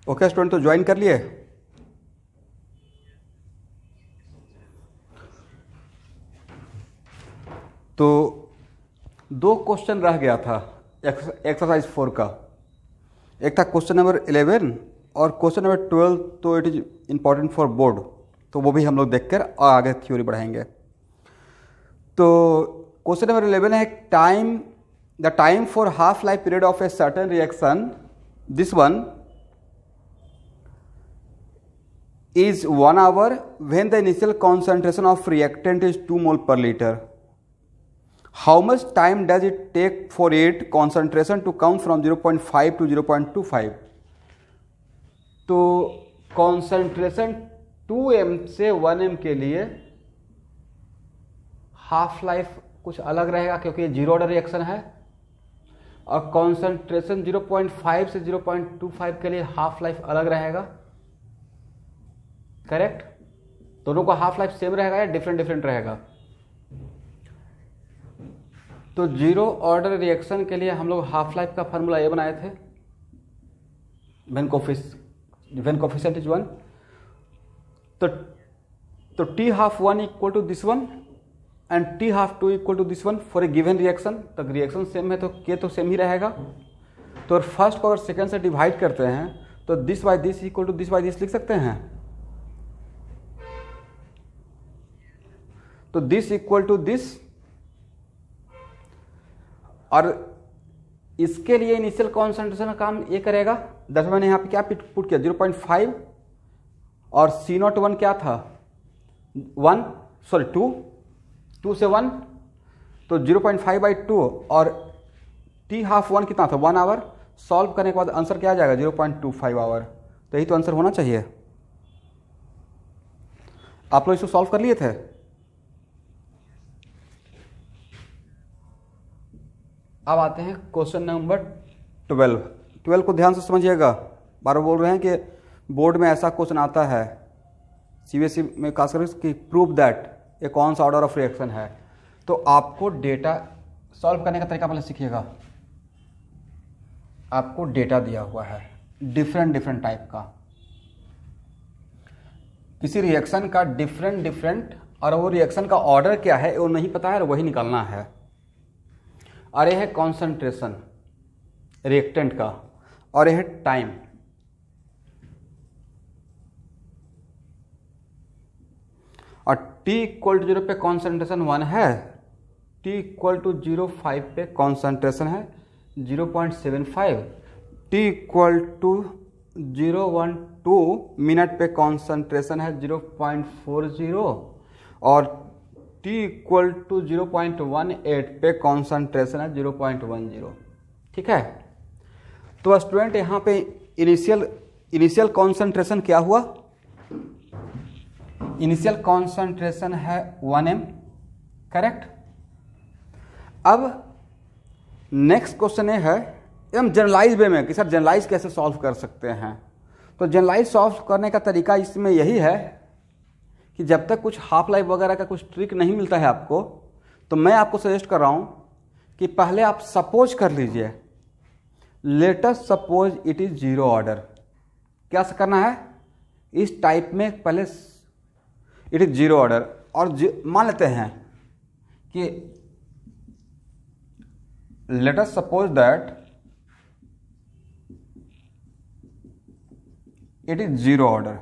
Okay student, तो join कर लिए। तो दो क्वेश्चन रह गया था एक्सरसाइज 4 का। एक था क्वेश्चन नंबर 11 और क्वेश्चन नंबर 12, तो it is important for board, तो वो भी हम लोग देखकर आगे थ्योरी बढ़ाएंगे। तो क्वेश्चन नंबर 11 है the time for half life period of a certain reaction, this one is 1 hour when the initial concentration of reactant is 2 mole per liter. How much time does it take for its concentration to come from 0.5 to 0.25? तो concentration 2m से 1m के लिए half life कुछ अलग रहेगा क्योंकि ये zero order reaction है, और concentration 0.5 से 0.25 के लिए हाफ लाइफ अलग रहेगा। करेक्ट? दोनों का हाफ लाइफ सेम रहेगा या डिफरेंट रहेगा? तो जीरो ऑर्डर रिएक्शन के लिए हम लोग हाफ लाइफ का फार्मूला ये बनाए थे, व्हेन कोफिशिएंट इज 1, तो T half 1 equal to this one and T half 2 equal to this one for a given reaction. तो रिएक्शन सेम है तो के तो सेम ही रहेगा। तो फर्स्ट को अगर सेकेंड से डिवाइड करते हैं तो this by this equal to this by this लिख सकते हैं। तो दिस इक्वल टू दिस, और इसके लिए इनिशियल कॉन्सेंट्रेशन का काम ये करेगा। दरअसल मैंने यहाँ पे क्या पुट किया 0.5 और C01 क्या था 2 से 1, तो 0.5 बाई 2 और टी हाफ 1 कितना था 1 आवर। सॉल्व करने के बाद आंसर क्या आ जाएगा 0.25 आवर। तो यही तो आंसर होना चाहिए। आप लोग इसको सॉल्व कर लिए थे? अब आते हैं क्वेश्चन नंबर 12 को ध्यान से समझिएगा। बार बोल रहे हैं कि बोर्ड में ऐसा क्वेश्चन आता है सीबीएसई में खास करके कि प्रूव दैट ये कौन सा ऑर्डर ऑफ रिएक्शन है। तो आपको डेटा सॉल्व करने का तरीका पहले सीखिएगा। आपको डेटा दिया हुआ है डिफरेंट टाइप का, किसी रिएक्शन का डिफरेंट, और वो रिएक्शन का ऑर्डर क्या है वो नहीं पता है और वही निकालना है। और यह है कॉन्सेंट्रेशन रिएक्टेंट का, और यह है टाइम। और t इक्वल टू 0 पे कॉन्सेंट्रेशन 1 है, t इक्वल टू 0.5 पे कॉन्सेंट्रेशन है 0.75, t इक्वल टू 0.12 मिनट पे कॉन्सेंट्रेशन है 0.40, और t इक्वल टू 0.18 पे कॉन्सेंट्रेशन है 0.10। ठीक है? तो स्टूडेंट यहाँ पे इनिशियल कॉन्सेंट्रेशन क्या हुआ? इनिशियल कॉन्सेंट्रेशन है 1m। करेक्ट? अब नेक्स्ट क्वेश्चन ये है हम जनरलाइज वे में कि सर जनरलाइज कैसे सॉल्व कर सकते हैं। तो जनरलाइज सॉल्व करने का तरीका इसमें यही है कि जब तक कुछ हाफ लाइफ वगैरह का कुछ ट्रिक नहीं मिलता है आपको, तो मैं आपको सजेस्ट कर रहा हूं कि पहले आप सपोज कर लीजिए, late us suppose it is zero order. क्या करना है इस टाइप में? पहले इट इज जीरो ऑर्डर, और मान लेते हैं कि let us suppose that it is zero order.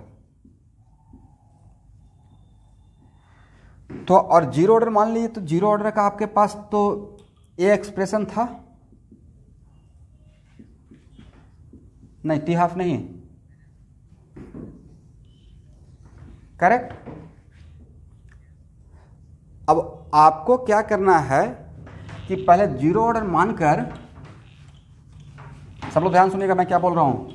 तो और जीरो ऑर्डर मान लीजिए, तो जीरो ऑर्डर का आपके पास तो ये एक्सप्रेशन था, नहीं टी हाफ नहीं। करेक्ट? अब आपको क्या करना है कि पहले जीरो ऑर्डर मानकर, सब लोग ध्यान सुनिएगा मैं क्या बोल रहा हूं।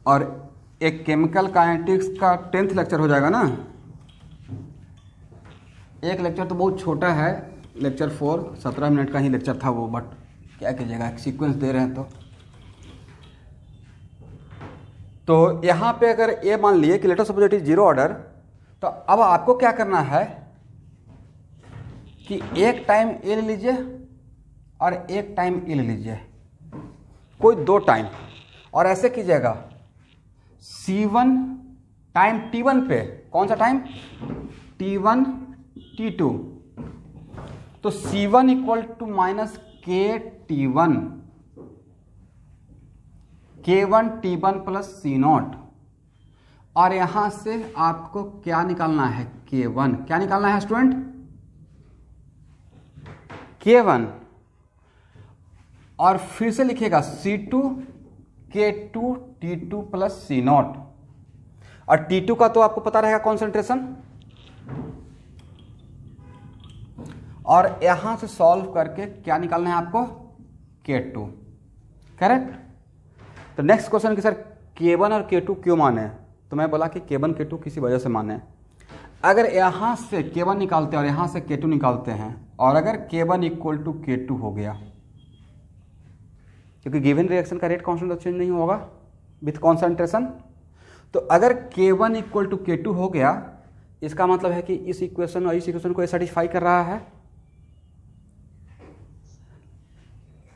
और एक केमिकल काइनेटिक्स का 10th लेक्चर हो जाएगा ना। एक लेक्चर तो बहुत छोटा है, लेक्चर 4 17 मिनट का ही लेक्चर था वो, बट क्या कीजिएगा सीक्वेंस दे रहे हैं। तो यहाँ पे अगर ये मान लिए कि let us suppose it is zero order, तो अब आपको क्या करना है कि एक टाइम ए ले लीजिए और एक टाइम ए ले लीजिए, कोई दो टाइम, और ऐसे कीजिएगा C1 टाइम T1 पे, कौन सा टाइम, T1 T2, तो C1 इक्वल टू माइनस के T1 K1 T1 plus C0, और यहां से आपको क्या निकालना है, K1, क्या निकालना है स्टूडेंट, K1, और फिर से लिखिएगा C2 K2 T2 plus C0, और T2 का तो आपको पता रहेगा कॉन्सेंट्रेशन, और यहां से सॉल्व करके क्या निकालना है आपको, K2, करेक्ट। तो नेक्स्ट क्वेश्चन कि सर K1 और K2 क्यों माने, तो मैं बोला कि K1 K2 किसी वजह से माने। अगर यहां से K1 निकालते हैं और यहां से K2 निकालते हैं, और अगर K1 इक्वल टू K2 हो गया, क्योंकि गिवन रिएक्शन का रेट कांस्टेंट तो चेंज नहीं होगा विथ कॉन्सेंट्रेशन, तो अगर K1 इक्वल टू K2 हो गया, इसका मतलब है कि इस इक्वेशन और इस इक्वेशन को सेटिस्फाई कर रहा है,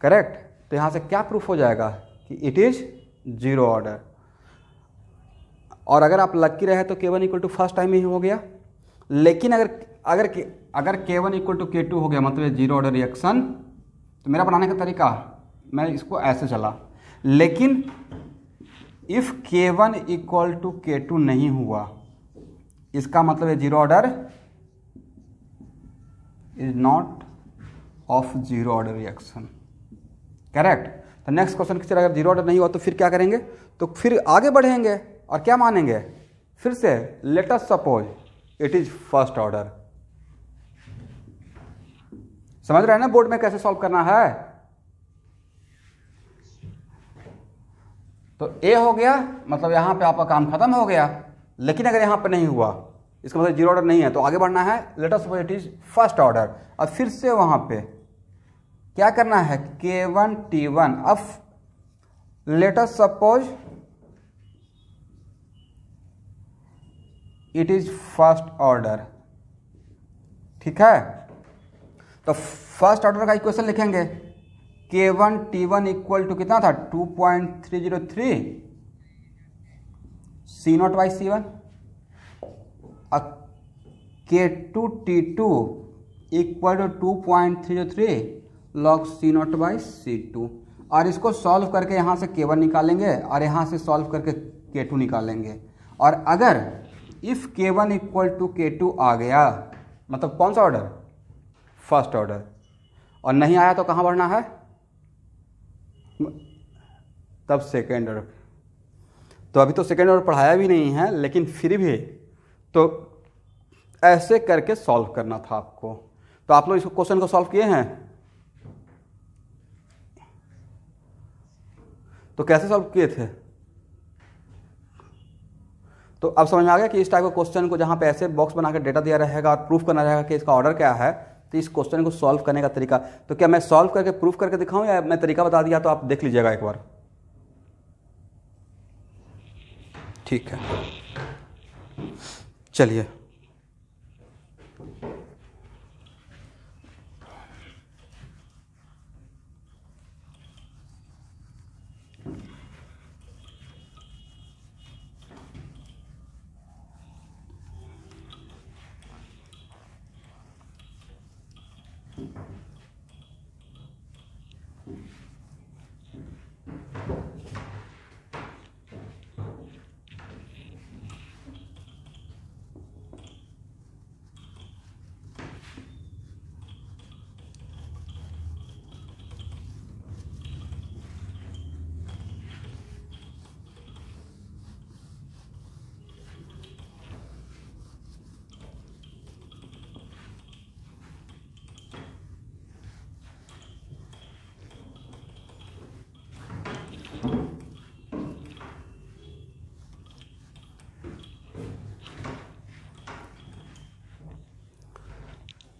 करेक्ट। तो यहां से क्या प्रूफ हो जाएगा कि इट इज जीरो ऑर्डर, और अगर आप लक्की रहे तो K1 equal to first time ही हो गया, लेकिन अगर K1 इक्वल टू K2 हो गया मतलब जीरो ऑर्डर रिएक्शन, तो मेरा बनाने का तरीका, मैं इसको ऐसे चला, लेकिन if K1 equal to K2 नहीं हुआ, इसका मतलब है zero order is not of zero order reaction, correct. तो नेक्स्ट क्वेश्चन की तरह अगर जीरो ऑर्डर नहीं हुआ तो फिर क्या करेंगे, तो फिर आगे बढ़ेंगे और क्या मानेंगे, फिर से late us suppose it is first order. समझ रहे हैं ना बोर्ड में कैसे सॉल्व करना है। तो ए हो गया मतलब यहां पे आपका काम खत्म हो गया, लेकिन अगर यहां पे नहीं हुआ, इसका मतलब जीरो ऑर्डर नहीं है, तो आगे बढ़ना है, let us suppose it is first order, और फिर से वहां पे क्या करना है, K1 T1, अब late us suppose it is first order, ठीक है। तो फर्स्ट ऑर्डर का इक्वेशन लिखेंगे, K1 T1 इक्वल टू कितना था, 2.303 C0 बाई C1, और K2 T2 equal to 2.303 log C0 by C2, और इसको सॉल्व करके यहाँ से K1 निकालेंगे और यहाँ से सॉल्व करके K2 निकालेंगे, और अगर if K1 equal to K2 आ गया मतलब कौन सा ऑर्डर, फर्स्ट ऑर्डर, और नहीं आया तो कहाँ बढ़ना है, तब सेकेंड ऑर्डर। तो अभी तो सेकेंड ऑर्डर पढ़ाया भी नहीं है, लेकिन फिर भी तो ऐसे करके सॉल्व करना था आपको। तो आप लोग इस क्वेश्चन को सॉल्व किए हैं, तो कैसे सॉल्व किए थे, तो अब समझ में आ गया कि इस टाइप का क्वेश्चन को जहां पे ऐसे बॉक्स बना के डेटा दिया रहेगा और प्रूफ करना रहेगा कि इसका ऑर्डर क्या है, तो इस क्वेश्चन को सॉल्व करने का तरीका, तो क्या मैं सॉल्व करके प्रूफ करके दिखाऊं या मैं तरीका बता दिया तो आप देख लीजिएगा एक बार, ठीक है। चलिए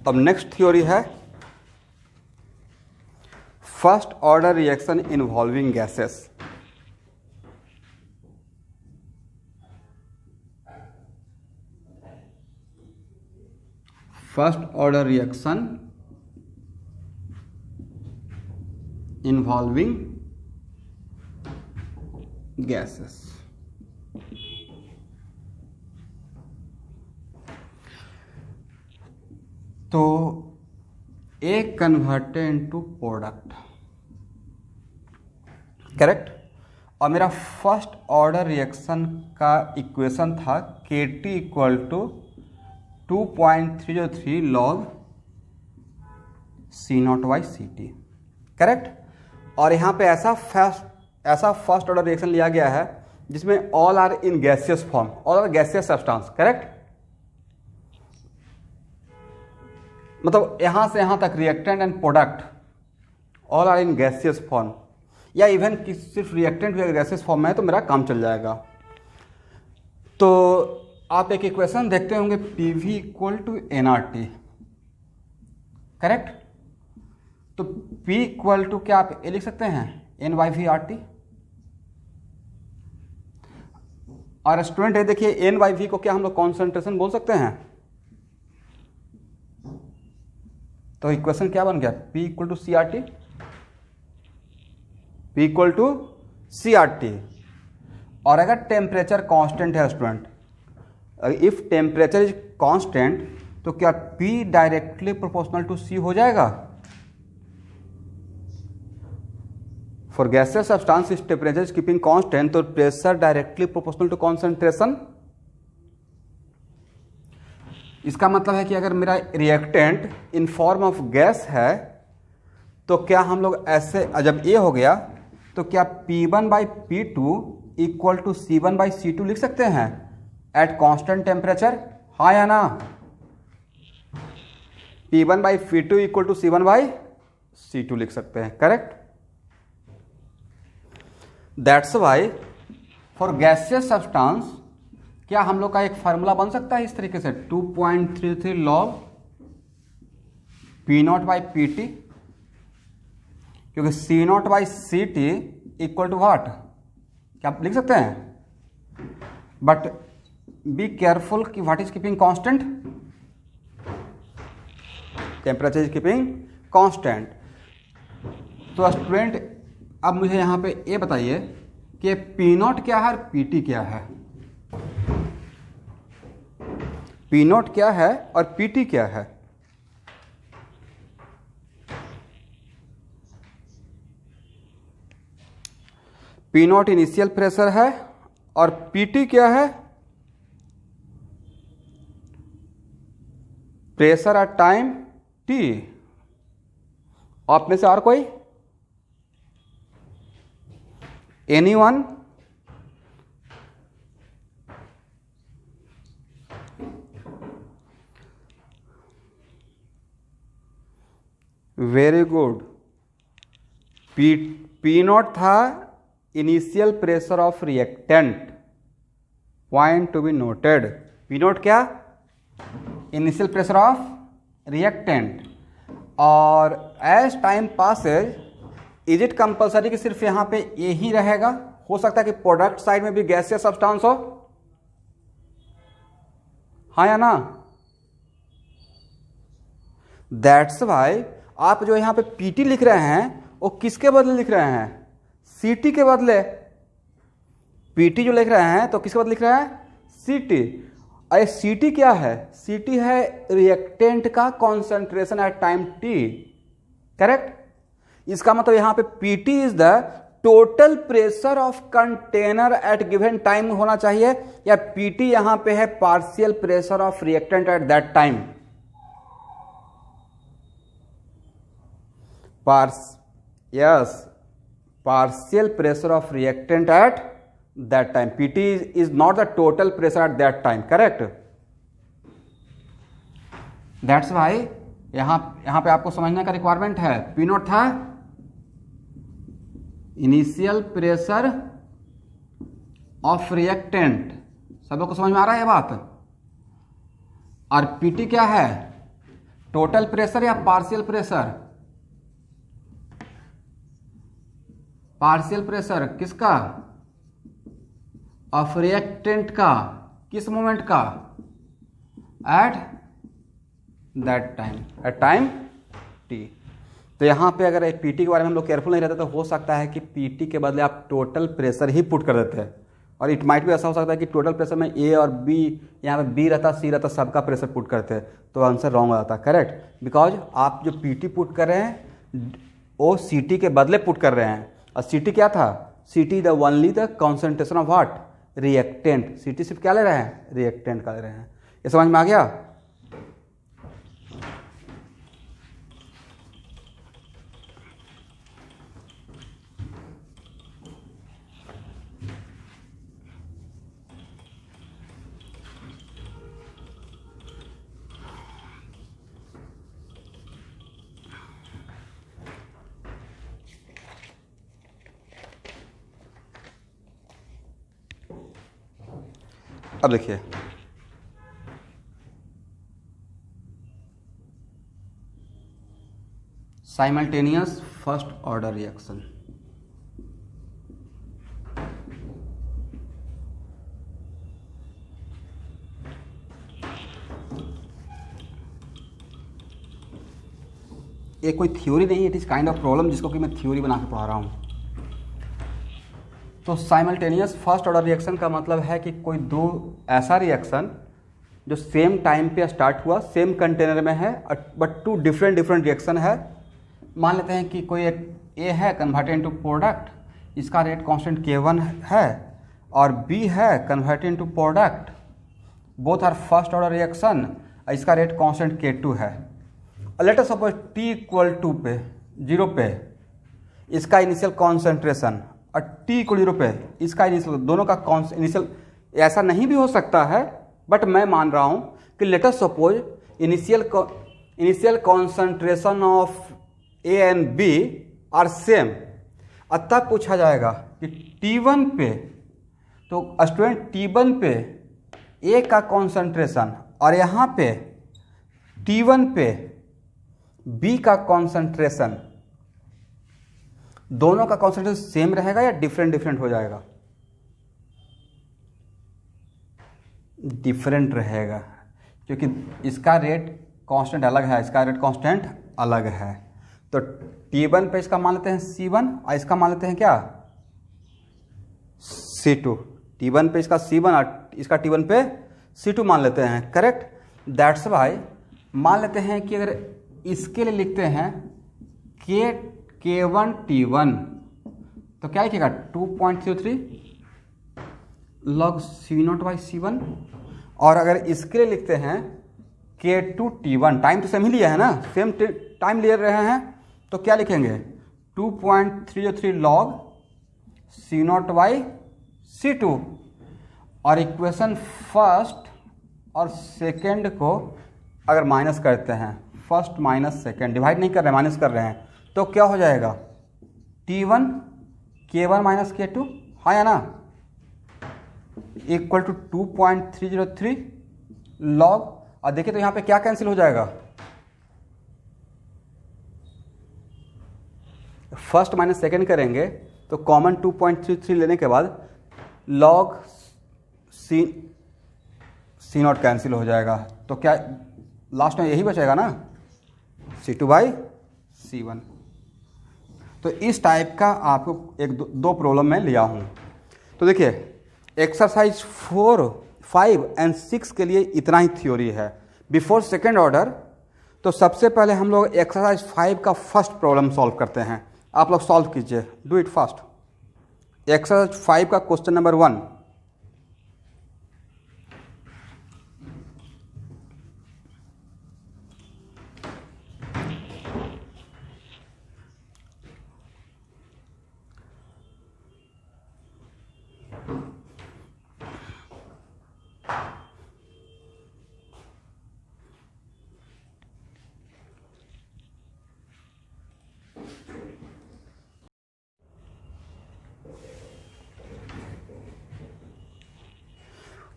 अब नेक्स्ट थ्योरी है first order reaction involving gases. First order reaction involving gases. तो A converted into product, correct. और मेरा फर्स्ट ऑर्डर रिएक्शन का इक्वेशन था KT equal to 2.303 log C0/Ct, correct. और यहाँ पे ऐसा फर्स्ट ऑर्डर रिएक्शन लिया गया है जिसमें all are in gaseous form, all are gaseous substance, correct. मतलब यहां से यहां तक reactant and product all are in gaseous form, या इवन कि सिर्फ रिएक्टेंट भी अगर गैसियस फॉर्म में है तो मेरा काम चल जाएगा। तो आप एक इक्वेशन देखते होंगे PV equal to nRT, correct. तो P इक्वल टू क्या आप ए लिख सकते हैं N/V/RT। और स्टूडेंट है देखिए N/V को क्या हम लोग कॉन्सेंट्रेशन बोल सकते हैं। तो इक्वेशन क्या बन गया P equal to CRT, P equal to CRT। और अगर टेम्परेचर कांस्टेंट है student, if temperature is constant तो क्या P directly proportional to C हो जाएगा। For gaseous substance if temperature is keeping constant तो pressure directly proportional to concentration. इसका मतलब है कि अगर मेरा reactant in form of gas है तो क्या हम लोग ऐसे, जब ए हो गया तो क्या P1/P2 इक्वल टू C1/C2 लिख सकते हैं एट कांस्टेंट टेम्परेचर, हाँ या ना। P1/P2 इक्वल टू C1/C2 लिख सकते हैं, correct. That's why for gaseous substance क्या हम लोग का एक फार्मूला बन सकता है इस तरीके से 2.33 log P0/Pt, क्योंकि C0/Ct इक्वल टू व्हाट, क्या आप लिख सकते हैं। बट बी केयरफुल कि what is keeping constant, temperature is keeping constant. तो स्टूडेंट अब मुझे यहां पे ये बताइए कि P0 क्या है और Pt क्या है। P0 क्या है और Pt क्या है। P0 इनिशियल प्रेशर है और Pt क्या है, प्रेशर एट टाइम T। आप में से और कोई, एनीवन। Very good. P0 था initial pressure of reactant, point to be noted. P0 क्या, इनिशियल प्रेशर ऑफ रिएक्टेंट। और as time passes is it compulsory कि सिर्फ यहां पे ये ही रहेगा, हो सकता है कि प्रोडक्ट साइड में भी गैसियस सब्सटेंस हो, हाँ या ना। दैट्स वाई आप जो यहां पे Pt लिख रहे हैं वो किसके बदले लिख रहे हैं, Ct के बदले। Pt जो लिख रहे हैं तो किसके बदले लिख रहे हैं, Ct। अरे Ct क्या है, Ct है रिएक्टेंट का concentration at time T, correct. इसका मतलब यहां पे Pt is the total pressure of container at given time होना चाहिए, या Pt यहां पे है partial pressure of reactant at that time. Yes, partial pressure of reactant at that time. Pt is not the total pressure at that time, correct? That's why यहां पे आपको समझने का रिक्वायरमेंट है। P0 था इनिशियल प्रेशर ऑफ रिएक्टेंट, सब लोग को समझ में आ रहा है ये बात। और Pt क्या है, टोटल प्रेशर या पार्शियल प्रेशर, पार्शियल प्रेशर किसका, ऑफ रिएक्टेंट का, किस मोमेंट का, at that time, at time T। तो यहाँ पे अगर पीटी के बारे में हम लोग केयरफुल नहीं रहते तो हो सकता है कि पीटी के बदले आप टोटल प्रेशर ही पुट कर देते हैं, और इट माइट भी ऐसा हो सकता है कि टोटल प्रेशर में ए और बी, यहाँ पे बी रहता, सी रहता, सबका प्रेशर पुट करते हैं, तो आंसर रॉन्ग हो जाता है। करेक्ट, बिकॉज आप जो पीटी पुट कर रहे हैं वो सीटी के बदले पुट कर रहे हैं, और सीटी क्या था, सीटी the only the concentration of what, reactant. सीटी सिर्फ क्या ले रहे हैं, रिएक्टेंट का ले रहे हैं। ये समझ में आ गया। अब देखिए, साइमल्टेनियस फर्स्ट ऑर्डर रिएक्शन। ये कोई थ्योरी नहीं है, it is kind of problem जिसको कि मैं थ्योरी बना के पढ़ा रहा हूँ। तो साइमल्टेनियस फर्स्ट ऑर्डर रिएक्शन का मतलब है कि कोई दो ऐसा रिएक्शन जो सेम टाइम पे स्टार्ट हुआ, सेम कंटेनर में है, बट टू डिफरेंट रिएक्शन है। मान लेते हैं कि कोई एक ए है कन्वर्टेड इनटू प्रोडक्ट, इसका रेट कांस्टेंट K1 है, और बी है converted into product, both are first order reaction, इसका रेट कांस्टेंट K2 है। Let us suppose T equal to पे 0 पे इसका इनिशियल कॉन्सेंट्रेशन और T इक्वल 0 पे इसका इनिशियल, दोनों का इनिशियल ऐसा नहीं भी हो सकता है, बट मैं मान रहा हूँ कि let us suppose initial concentration of A and B are same. अब तक पूछा जाएगा कि T1 पे, तो स्टूडेंट T1 पे ए का कॉन्सेंट्रेशन और यहाँ पे T1 पे बी का कॉन्सेंट्रेशन, दोनों का कॉन्सेंट्रेशन सेम रहेगा या डिफरेंट हो जाएगा? डिफरेंट रहेगा, क्योंकि इसका रेट कांस्टेंट अलग है, इसका रेट कांस्टेंट अलग है। तो T1 पे इसका मान लेते हैं C1 और इसका मान लेते हैं क्या, C2। T1 पे इसका C1 और इसका T1 पे C2 मान लेते हैं। करेक्ट, दैट्स वाई मान लेते हैं कि अगर इसके लिए लिखते हैं K1 T1, तो क्या लिखेगा 2.03 log C0/C1। और अगर इसके लिए लिखते हैं K2 T1, टाइम तो सेम ही लिया है ना, सेम टाइम ले रहे हैं, तो क्या लिखेंगे 2.303 log C0/C2। और इक्वेशन फर्स्ट और सेकेंड को अगर माइनस करते हैं, फर्स्ट माइनस सेकेंड, डिवाइड नहीं कर रहे हैं, माइनस कर रहे हैं, तो क्या हो जाएगा T1 K1 माइनस K2, हाँ या ना, इक्वल टू 2.303 log। और देखिए तो यहाँ पे क्या कैंसिल हो जाएगा, फर्स्ट माइनस सेकेंड करेंगे तो कॉमन 2.33 लेने के बाद log C0 कैंसिल हो जाएगा, तो क्या लास्ट में यही बचेगा ना, C2/C1। तो इस टाइप का आपको एक दो प्रॉब्लम में लिया हूँ। तो देखिए एक्सरसाइज 4, 5 एंड 6 के लिए इतना ही थ्योरी है। बिफोर सेकेंड ऑर्डर, तो सबसे पहले हम लोग एक्सरसाइज 5 का फर्स्ट प्रॉब्लम सॉल्व करते हैं। आप लोग सॉल्व कीजिए, डू इट फास्ट। एक्सरसाइज 5 का क्वेश्चन नंबर 1,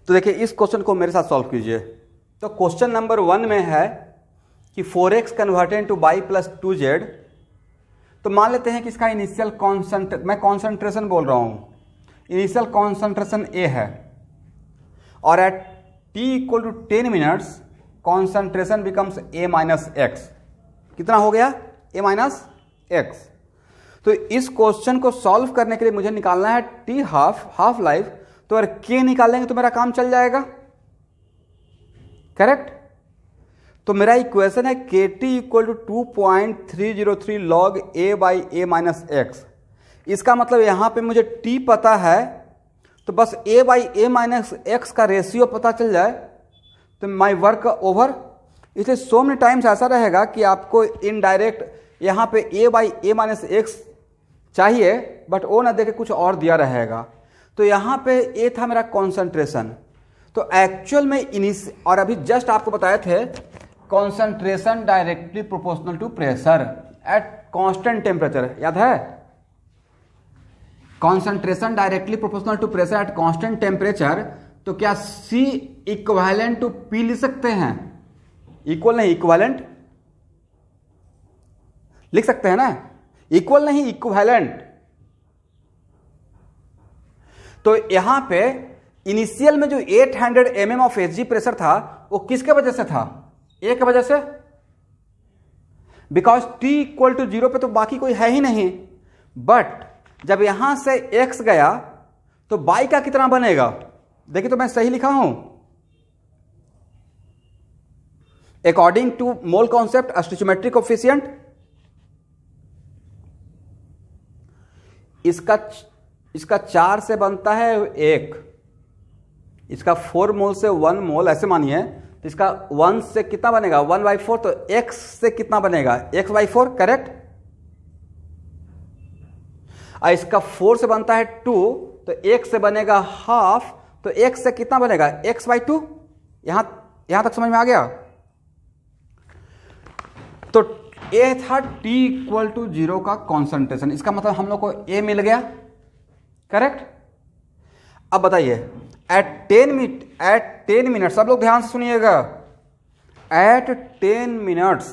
तो देखिए इस क्वेश्चन को मेरे साथ सॉल्व कीजिए। तो क्वेश्चन नंबर 1 में है कि 4x converted to y plus 2z। तो मान लेते हैं कि इसका इनिशियल मैं कॉन्सेंट्रेशन बोल रहा हूँ, इनिशियल कॉन्सेंट्रेशन A है, और at t equal to 10 minutes concentration becomes A minus X. कितना हो गया, A माइनस एक्स। तो इस क्वेश्चन को सॉल्व करने के लिए मुझे निकालना है टी हाफ लाइफ, तो अगर के निकालेंगे तो मेरा काम चल जाएगा, करेक्ट। तो मेरा इक्वेशन है K T equal to 2.303 log A by A minus X. इसका मतलब यहां पे मुझे टी पता है, तो बस ए बाई ए माइनस एक्स का रेशियो पता चल जाए तो माई वर्क ओवर। इसलिए सो मेनी टाइम्स ऐसा रहेगा कि आपको इनडायरेक्ट यहाँ पे ए बाई ए माइनस एक्स चाहिए, बट वो ना देके कुछ और दिया रहेगा। तो यहाँ पे ए था मेरा कॉन्सेंट्रेशन, तो एक्चुअल में और अभी जस्ट आपको बताए थे concentration directly proportional to pressure at constant temperature, याद है? Concentration directly proportional to pressure at constant temperature. तो क्या C इक्विवेलेंट टू P लिख सकते हैं? इक्वल नहीं, इक्विवेलेंट लिख सकते हैं ना, इक्वल नहीं इक्विवेलेंट। तो यहां पे इनिशियल में जो 800 mm ऑफ Hg प्रेशर था वो किसके वजह से था? ए के वजह से, बिकॉज T इक्वल टू 0 पे तो बाकी कोई है ही नहीं। बट जब यहां से x गया तो y का कितना बनेगा? देखिए तो मैं सही लिखा हूं, according to mole concept stoichiometric coefficient. इसका 4 से बनता है 1, इसका 4 मोल से 1 मोल, ऐसे मानिए। तो इसका 1 से कितना बनेगा? 1/4। तो x से कितना बनेगा? x/4, correct. और इसका 4 से बनता है 2, तो 1 से बनेगा हाफ, तो x से कितना बनेगा? x/2। यहां तक समझ में आ गया? तो ए था T इक्वल टू 0 का कॉन्सेंट्रेशन, इसका मतलब हम लोग को ए मिल गया, करेक्ट। अब बताइए एट 10 मिनट, सब लोग ध्यान से सुनिएगा, एट 10 मिनट्स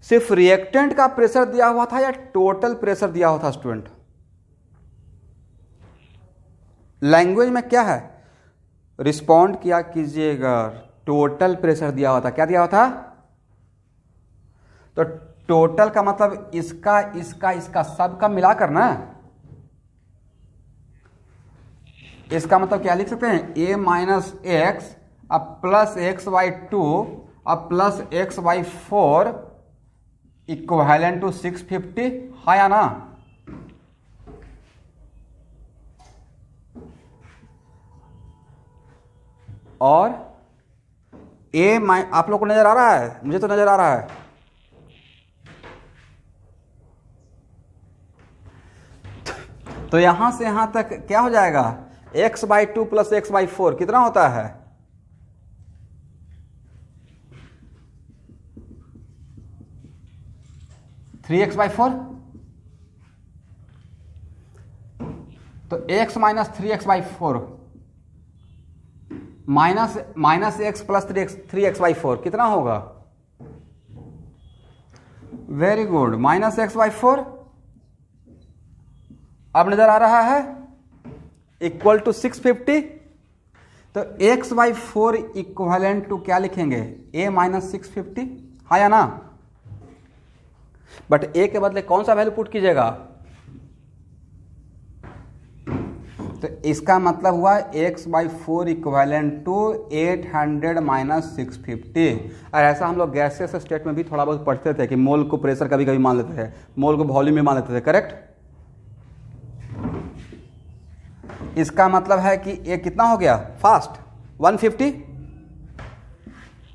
सिर्फ रिएक्टेंट का प्रेशर दिया हुआ था या टोटल प्रेशर दिया हुआ था? स्टूडेंट, लैंग्वेज में क्या है? रिस्पॉन्ड किया कीजिएगा। टोटल प्रेशर दिया हुआ था। क्या दिया हुआ था? तो टोटल का मतलब इसका सबका मिलाकर ना। इसका मतलब क्या लिख सकते हैं? a माइनस एक्स अब प्लस x/2 अब प्लस x/4 इक्विवेलेंट टू 650, है या ना? और आप लोग को नजर आ रहा है? मुझे तो नजर आ रहा है। तो यहां से यहां तक क्या हो जाएगा? x/2 प्लस x/4 कितना होता है? (3x/4). तो x minus 3x/4 minus x plus 3x/4 कितना होगा? Very good, minus x/4। अब नजर आ रहा है? Equal to 650। तो x/4 इक्वलेंट टू क्या लिखेंगे? a माइनस 650, हाँ या ना? बट a के बदले कौन सा वैल्यू पुट कीजिएगा? तो इसका मतलब हुआ x/4 इक्वलेंट टू 800 माइनस 650। और ऐसा हम लोग गैसियस स्टेट में भी थोड़ा बहुत पढ़ते थे कि मोल को प्रेशर कभी कभी मान लेते थे, मोल को वॉल्यूम में मान लेते थे, करेक्ट। इसका मतलब है कि ये कितना हो गया? फास्ट 150।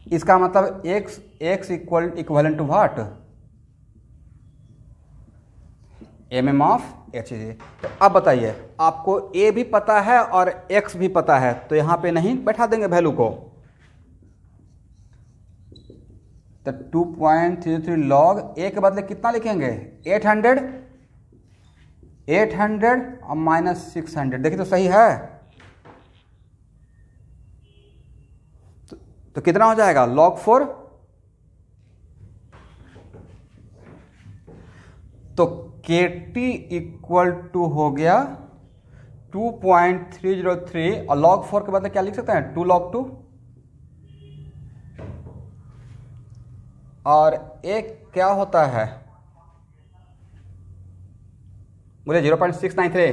इसका मतलब x equivalent to what? mm of Hg। तो अब बताइए, आपको a भी पता है और x भी पता है, तो यहां पे नहीं बैठा देंगे वैल्यू को। तो 2.33 लॉग a के बदले कितना लिखेंगे? 800 और माइनस 600। देखिए तो सही है। तो कितना हो जाएगा? log 4। तो KT इक्वल टू हो गया 2.303 और log 4 के बदले क्या लिख सकते हैं? 2 log 2। और एक क्या होता है? बोले 0.693।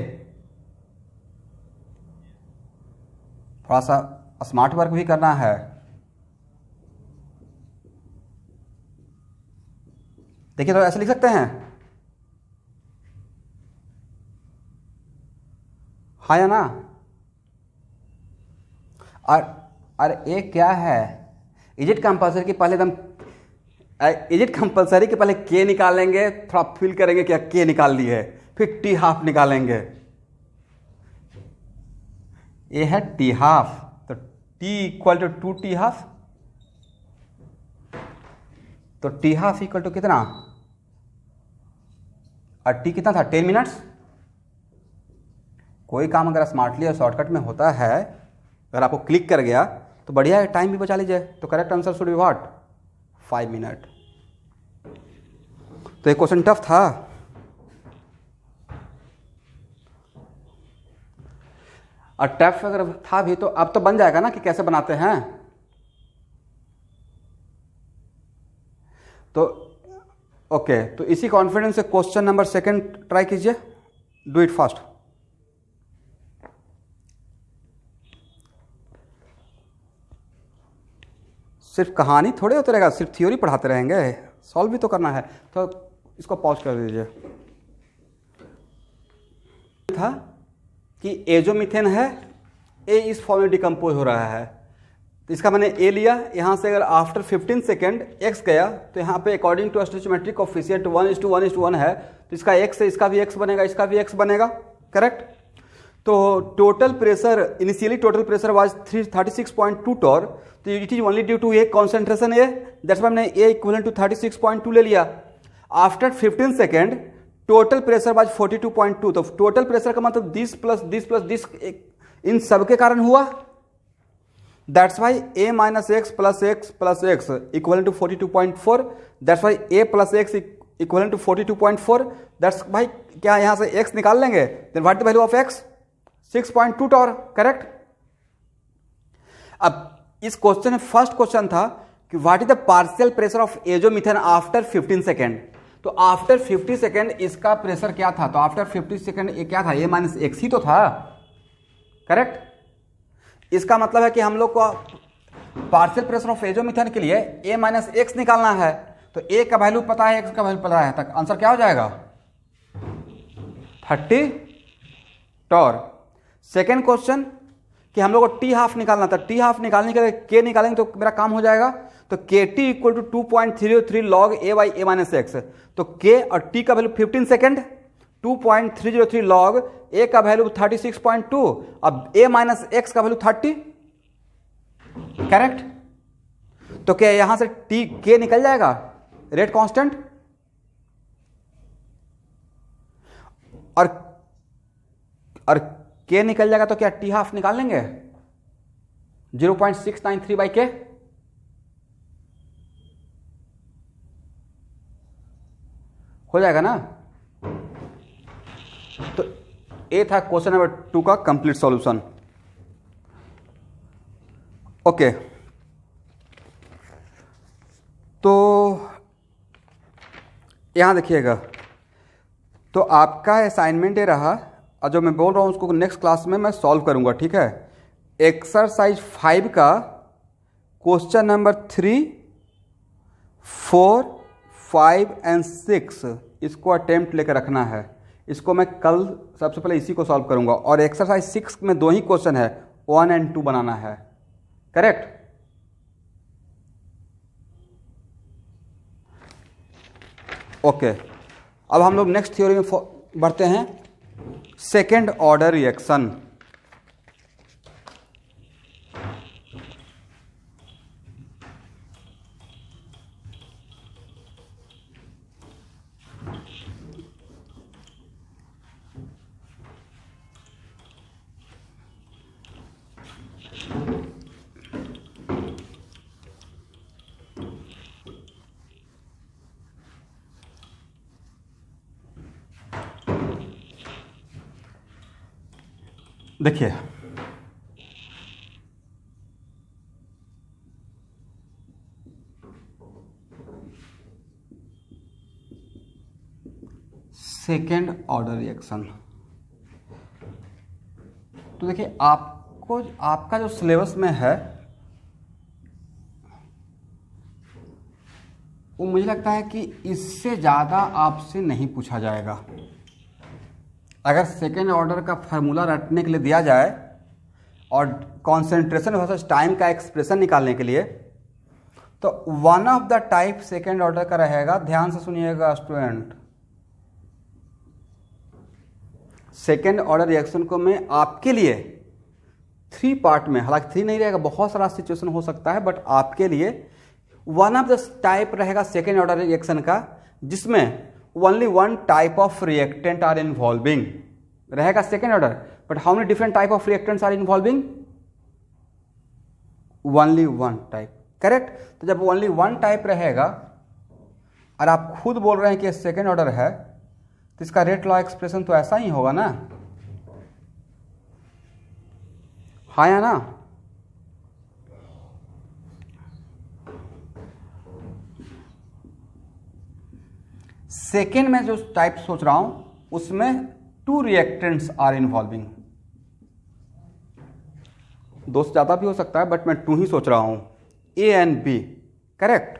थोड़ा सा स्मार्ट वर्क भी करना है। देखिए तो ऐसे लिख सकते हैं, हाँ या ना। और ये क्या है, इज इट कंपल्सरी कि पहले एकदम, इज इट कंपल्सरी कि पहले के निकालेंगे, थोड़ा फील करेंगे क्या के निकाल ली है, फिर टी हाफ निकालेंगे। ये है टी हाफ, तो T equal to 2 T half, तो टी हाफ इक्वल टू कितना, और टी कितना था 10 मिनट्स। कोई काम अगर स्मार्टली और शॉर्टकट में होता है, अगर आपको क्लिक कर गया तो बढ़िया है, टाइम भी बचा लीजिए। तो correct answer should be what, 5 minute. तो ये क्वेश्चन टफ था। और टफ अगर था भी तो अब तो बन जाएगा ना कि कैसे बनाते हैं। तो ओके, तो इसी कॉन्फिडेंस से क्वेश्चन नंबर 2 ट्राई कीजिए, डू इट फास्ट। सिर्फ कहानी थोड़े होते रहेगा, सिर्फ थ्योरी पढ़ाते रहेंगे, सॉल्व भी तो करना है। तो इसको पॉज कर दीजिए। था कि ए जो मीथेन है, ए इस फॉर्म में डिकम्पोज हो रहा है, तो इसका मैंने ए लिया। यहाँ से अगर आफ्टर 15 सेकेंड एक्स गया, तो यहाँ पे अकॉर्डिंग टू स्टोइचियोमेट्रिक कोएफिशिएंट 1:1:1 है, तो इसका एक्स है, इसका भी एक्स बनेगा, इसका भी एक्स बनेगा, करेक्ट। तो total pressure, initially total pressure was 36.2 torr, तो it is only due to A concentration A, that's why मैंने ए इक्विवेलेंट टू 36.2 ले लिया। After 15 second total pressure was 42.2, तो टोटल प्रेशर का मतलब this plus this plus this इन सब के कारण हुआ, that's why A minus X plus X plus X equal to 42.4, that's why A plus X equal to 42.4, that's why क्या यहां से एक्स निकाल लेंगे, then what the value of X, 6.2 torr, correct. अब इस क्वेश्चन में फर्स्ट क्वेश्चन था कि what is the partial pressure of azomethane after 15 second, तो आफ्टर 50 सेकेंड इसका प्रेशर क्या था, तो आफ्टर 50 सेकेंड ये क्या था, ए माइनस एक्स ही तो था, करेक्ट। इसका मतलब है कि हम लोग को पार्शियल प्रेशर ऑफ एजोमीथेन के लिए ए माइनस एक्स निकालना है, तो ए का वैल्यू पता है, एक्स का वैल्यू पता है, तक आंसर क्या हो जाएगा 30 टॉर। सेकेंड क्वेश्चन कि हम लोग को टी हाफ निकालना था, टी हाफ निकालने के लिए के निकालेंगे तो मेरा काम हो जाएगा, तो K T equal to 2.303 log A by A minus X, तो के और टी का वैल्यू 15 सेकेंड, 2.303 लॉग ए का वैल्यू 36.2, अब ए माइनस एक्स का वैल्यू 30, करेक्ट। तो क्या यहां से टी के निकल जाएगा, रेट कांस्टेंट, और के निकल जाएगा तो क्या टी हाफ निकाल लेंगे 0.693 बाई के, हो जाएगा ना। तो ये था क्वेश्चन नंबर 2 का कंप्लीट सॉल्यूशन। ओके, तो यहां देखिएगा, तो आपका असाइनमेंट ये रहा, और जो मैं बोल रहा हूं उसको नेक्स्ट क्लास में मैं सॉल्व करूंगा, ठीक है। एक्सरसाइज 5 का क्वेश्चन नंबर 3, 4, 5 एंड 6 इसको अटेम्प्ट लेकर रखना है। इसको मैं कल सबसे पहले इसी को सॉल्व करूंगा, और एक्सरसाइज 6 में 2 ही क्वेश्चन है, 1 एंड 2 बनाना है, करेक्ट। ओके, अब हम लोग नेक्स्ट थ्योरी में बढ़ते हैं, सेकेंड ऑर्डर रिएक्शन। देखिए, सेकेंड ऑर्डर रिएक्शन। तो देखिए आपको आपका जो सिलेबस में है वो मुझे लगता है कि इससे ज़्यादा आपसे नहीं पूछा जाएगा। अगर सेकेंड ऑर्डर का फार्मूला रटने के लिए दिया जाए और कॉन्सेंट्रेशन वर्सेस टाइम का एक्सप्रेशन निकालने के लिए, तो one of the type second order का रहेगा, ध्यान से सुनिएगा स्टूडेंट, सेकेंड ऑर्डर रिएक्शन को मैं आपके लिए 3 पार्ट में, हालांकि 3 नहीं रहेगा, बहुत सारा सिचुएशन हो सकता है, बट आपके लिए वन ऑफ द टाइप रहेगा सेकेंड ऑर्डर रिएक्शन का जिसमें only one type of reactant are involving रहेगा second order, but how many different type of reactants are involving? Only one type, correct. तो जब ओनली वन टाइप रहेगा और आप खुद बोल रहे हैं कि सेकेंड ऑर्डर है, तो इसका रेट लॉ एक्सप्रेशन तो ऐसा ही होगा ना, हाँ या ना? सेकेंड में जो टाइप सोच रहा हूं उसमें 2 रिएक्टेंट्स आर इन्वॉल्विंग, 2 से ज्यादा भी हो सकता है, बट मैं 2 ही सोच रहा हूं, ए एंड बी, करेक्ट।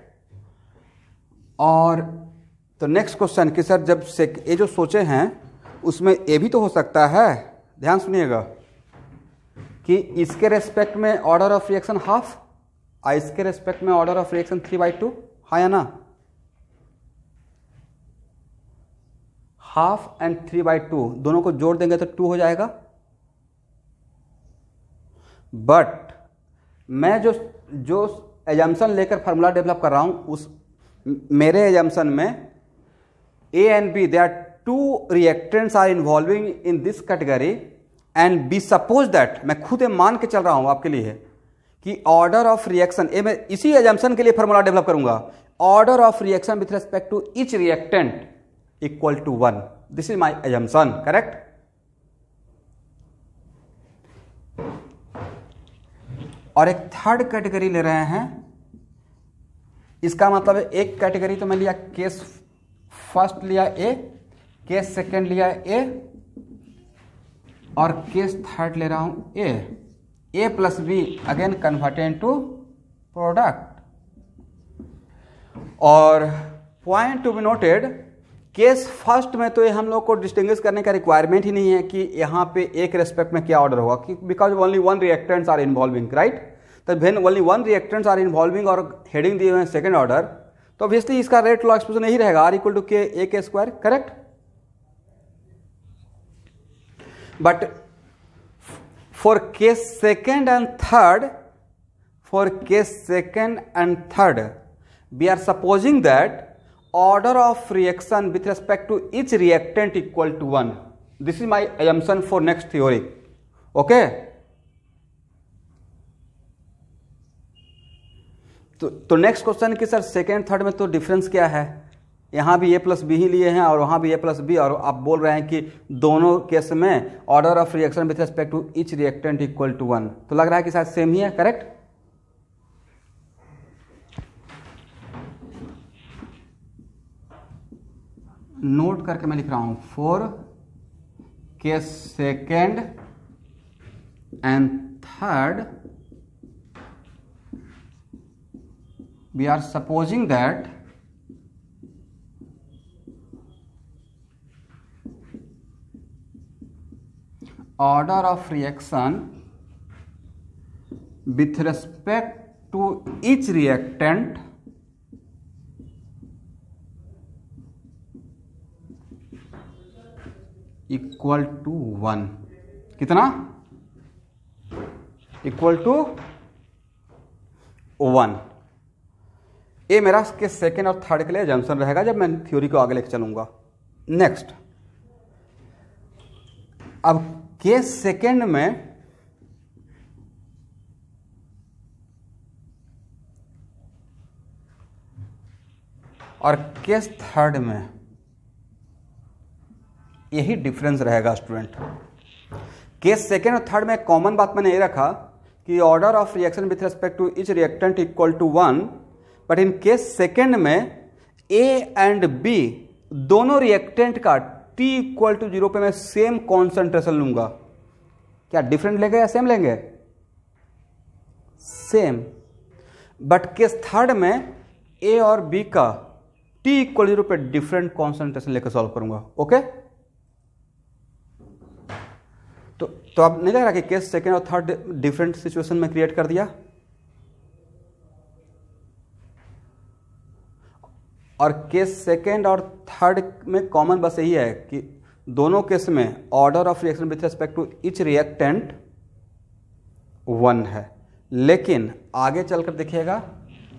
और तो नेक्स्ट क्वेश्चन कि सर जब ये जो सोचे हैं उसमें ए भी तो हो सकता है, ध्यान सुनिएगा कि इसके रेस्पेक्ट में ऑर्डर ऑफ रिएक्शन हाफ और इसके रेस्पेक्ट में ऑर्डर ऑफ रिएक्शन 3/2, हाँ या ना? हाफ एंड 3/2 दोनों को जोड़ देंगे तो 2 हो जाएगा। बट मैं जो एजम्पशन लेकर फार्मूला डेवलप कर रहा हूं उस मेरे एजम्पशन में A and B they are 2 reactants are involving in this category and B suppose that, मैं खुद मान के चल रहा हूं आपके लिए कि ऑर्डर ऑफ रिएक्शन, मैं इसी एजम्पशन के लिए फार्मूला डेवलप करूंगा, order of reaction with respect to each reactant equal to 1, this is my assumption, correct. और एक थर्ड कैटेगरी ले रहे हैं, इसका मतलब है एक कैटेगरी तो मैं लिया, केस फर्स्ट लिया ए, केस सेकेंड लिया ए और केस थर्ड ले रहा हूं A plus B again converted to product. और point to be noted, case first में तो ये हम लोग को डिस्टिंग्विश करने का रिक्वायरमेंट ही नहीं है कि यहाँ पे एक रेस्पेक्ट में क्या ऑर्डर होगा, because only one reactants are involving, right. तो when only one reactants are involving और हेडिंग दिए हुए हैं सेकेंड ऑर्डर, तो ऑब्वियसली इसका रेट लॉ एक्सप्रेशन नहीं रहेगा, R equal to K A के square, correct. But for case second and third we are supposing that order of reaction with respect to each reactant equal to 1. This is my assumption for next theory. Okay? तो next question कि sir second third में तो difference क्या है, यहां भी a plus B ही लिए हैं और वहां भी a प्लस बी, और आप बोल रहे हैं कि दोनों केस में order of reaction with respect to each reactant equal to 1, तो लग रहा है कि शायद सेम ही है, करेक्ट। नोट करके मैं लिख रहा हूं, for case second and third we are supposing that order of reaction with respect to each reactant equal to 1, कितना? Equal to 1। ये मेरा के सेकेंड और थर्ड के लिए जंक्शन रहेगा जब मैं थ्योरी को आगे लेकर चलूंगा। नेक्स्ट, अब केस सेकेंड में और केस थर्ड में यही डिफरेंस रहेगा स्टूडेंट। केस सेकेंड और थर्ड में कॉमन बात मैंने ये रखा कि order of reaction with respect to each reactant equal to 1, but in case second में ए एंड बी दोनों रिएक्टेंट का t इक्वल टू 0 पे मैं सेम कॉन्सेंट्रेशन लूंगा। क्या डिफरेंट लेंगे या सेम लेंगे? सेम। बट केस थर्ड में ए और बी का t इक्वल 0 पे डिफरेंट कॉन्सेंट्रेशन लेकर सॉल्व करूंगा। ओके, तो अब नहीं लग रहा कि केस सेकेंड और थर्ड डिफरेंट सिचुएशन में क्रिएट कर दिया? और केस सेकेंड और थर्ड में कॉमन बस यही है कि दोनों केस में order of reaction with respect to each reactant 1 है। लेकिन आगे चलकर देखिएगा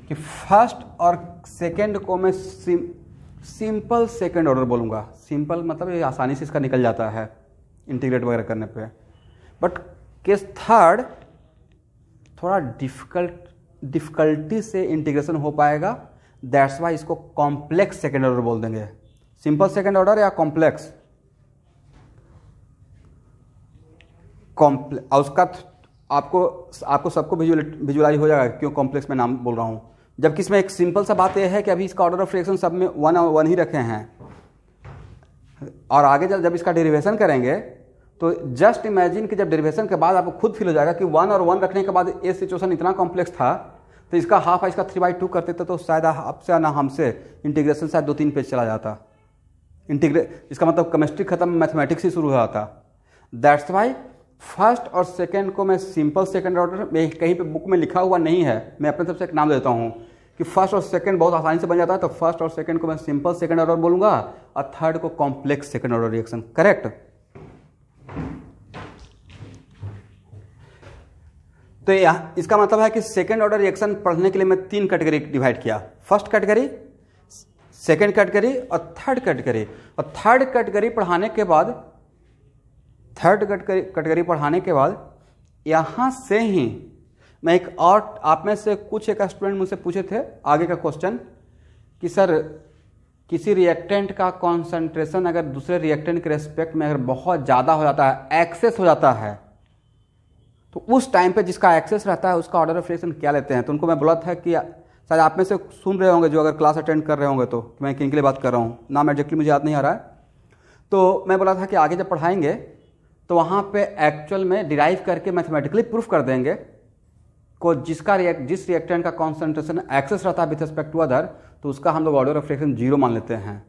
कि फर्स्ट और सेकेंड को मैं सिंपल सेकेंड ऑर्डर बोलूँगा। सिंपल मतलब ये आसानी से इसका निकल जाता है इंटीग्रेट वगैरह करने पे। बट केस थर्ड थोड़ा डिफिकल्टी से इंटीग्रेशन हो पाएगा, दैट्स वाई इसको कॉम्प्लेक्स सेकेंड ऑर्डर बोल देंगे। सिंपल सेकेंड ऑर्डर या कॉम्प्लेक्स? और उसका आपको सबको विजुअलाइज हो जाएगा क्यों कॉम्प्लेक्स में नाम बोल रहा हूँ। जबकि इसमें एक सिंपल सा बात यह है कि अभी इसका ऑर्डर ऑफ रिएक्शन सब में 1 और 1 ही रखे हैं, और आगे जब इसका डेरिवेशन करेंगे तो जस्ट इमेजिन कि जब डेरिवेशन के बाद आपको खुद फील हो जाएगा कि 1 और 1 रखने के बाद ये सिचुएशन इतना कॉम्प्लेक्स था, तो इसका हाफ इसका 3/2 करते थे तो शायद आपसे ना हमसे इंटीग्रेशन शायद 2-3 पेज चला जाता। इसका मतलब केमिस्ट्री खत्म, मैथमेटिक्स ही शुरू हो जाता। दैट्स वाई फर्स्ट और सेकेंड को मैं सिंपल सेकेंड ऑर्डर में, कहीं पे बुक में लिखा हुआ नहीं है, मैं अपने तरफ से एक नाम देता हूँ कि फर्स्ट और सेकेंड बहुत आसानी से बन जाता है, तो फर्स्ट और सेकेंड को मैं सिंपल सेकेंड ऑर्डर बोलूँगा और थर्ड को complex second order reaction. Correct? तो इसका मतलब है कि सेकेंड ऑर्डर रिएक्शन पढ़ने के लिए मैं 3 कैटेगरी डिवाइड किया। फर्स्ट कैटेगरी, सेकेंड कैटेगरी और थर्ड कैटेगरी। और थर्ड कैटेगरी पढ़ाने के बाद यहाँ से ही मैं एक और, आप में से कुछ एक स्टूडेंट मुझसे पूछे थे आगे का क्वेश्चन कि सर किसी रिएक्टेंट का कॉन्सेंट्रेशन अगर दूसरे रिएक्टेंट के रेस्पेक्ट में अगर बहुत ज़्यादा हो जाता है, एक्सेस हो जाता है, तो उस टाइम पे जिसका एक्सेस रहता है उसका ऑर्डर ऑफ रिएक्शन क्या लेते हैं। तो उनको मैं बोला था कि शायद आप में से सुन रहे होंगे जो अगर क्लास अटेंड कर रहे होंगे तो मैं किन के लिए बात कर रहा हूँ, नाम एग्जैक्टली मुझे याद नहीं आ रहा है। तो मैं बोला था कि आगे जब पढ़ाएंगे तो वहाँ पे एक्चुअल में डिराइव करके मैथमेटिकली प्रूफ कर देंगे को जिस रिएक्टेंट का कॉन्सेंट्रेशन एक्सेस रहता है विथ रिस्पेक्ट टू अदर, तो उसका हम लोग ऑर्डर ऑफ रिएक्शन 0 मान लेते हैं।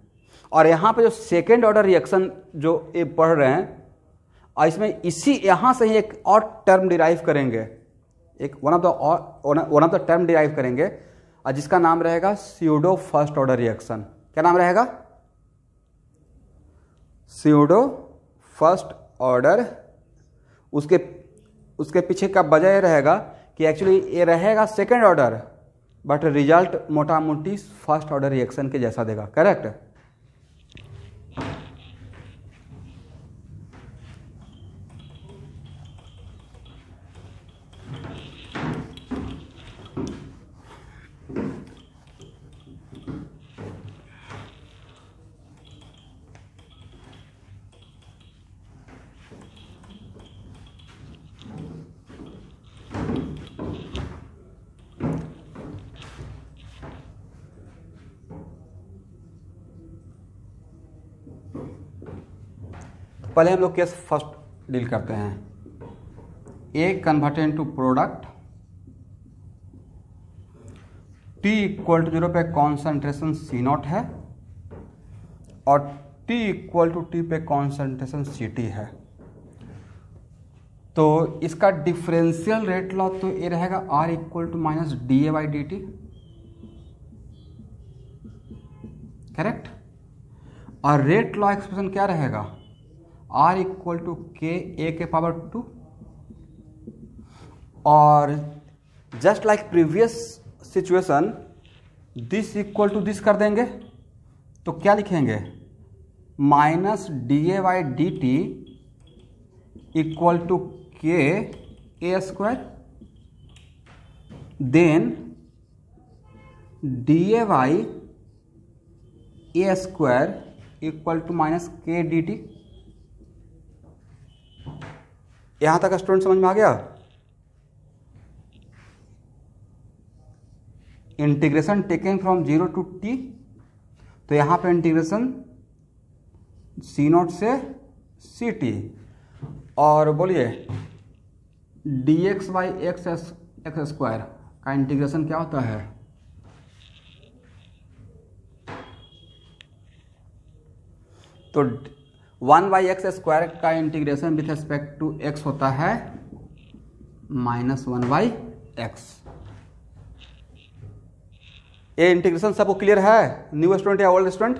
और यहाँ पे जो सेकेंड ऑर्डर रिएक्शन जो ये पढ़ रहे हैं, और इसमें इसी यहाँ से ही एक और टर्म डिराइव करेंगे, एक one of the term derive करेंगे, और जिसका नाम रहेगा स्यूडो फर्स्ट ऑर्डर रिएक्शन। क्या नाम रहेगा? Pseudo first order. उसके पीछे का वजह यह रहेगा कि एक्चुअली ये रहेगा सेकेंड ऑर्डर, बट रिजल्ट मोटा मोटी फर्स्ट ऑर्डर रिएक्शन के जैसा देगा। करेक्ट? पहले हम लोग केस फर्स्ट डील करते हैं। A converted into product, T equal to 0 पे कॉन्सेंट्रेशन C0 है और T इक्वल टू T पे कॉन्सेंट्रेशन Ct है। तो इसका डिफरेंशियल रेट लॉ तो ये रहेगा R equal to minus dA/dt। Correct? और रेट लॉ एक्सप्रेशन क्या रहेगा? R equal to K A के पावर 2। और just like previous situation this equal to this कर देंगे, तो क्या लिखेंगे? Minus dA/dt equal to K A², then dA/A² equal to minus K dt। यहां तक स्टूडेंट समझ में आ गया? Integration taken from 0 to t, तो यहां पे इंटीग्रेशन सी नॉट से सी टी, और बोलिए D X by X square का इंटीग्रेशन क्या होता है? तो 1/x² का integration with respect to x होता है -1/x। ये इंटीग्रेशन सबको क्लियर है, न्यू स्टूडेंट या ओल्ड स्टूडेंट?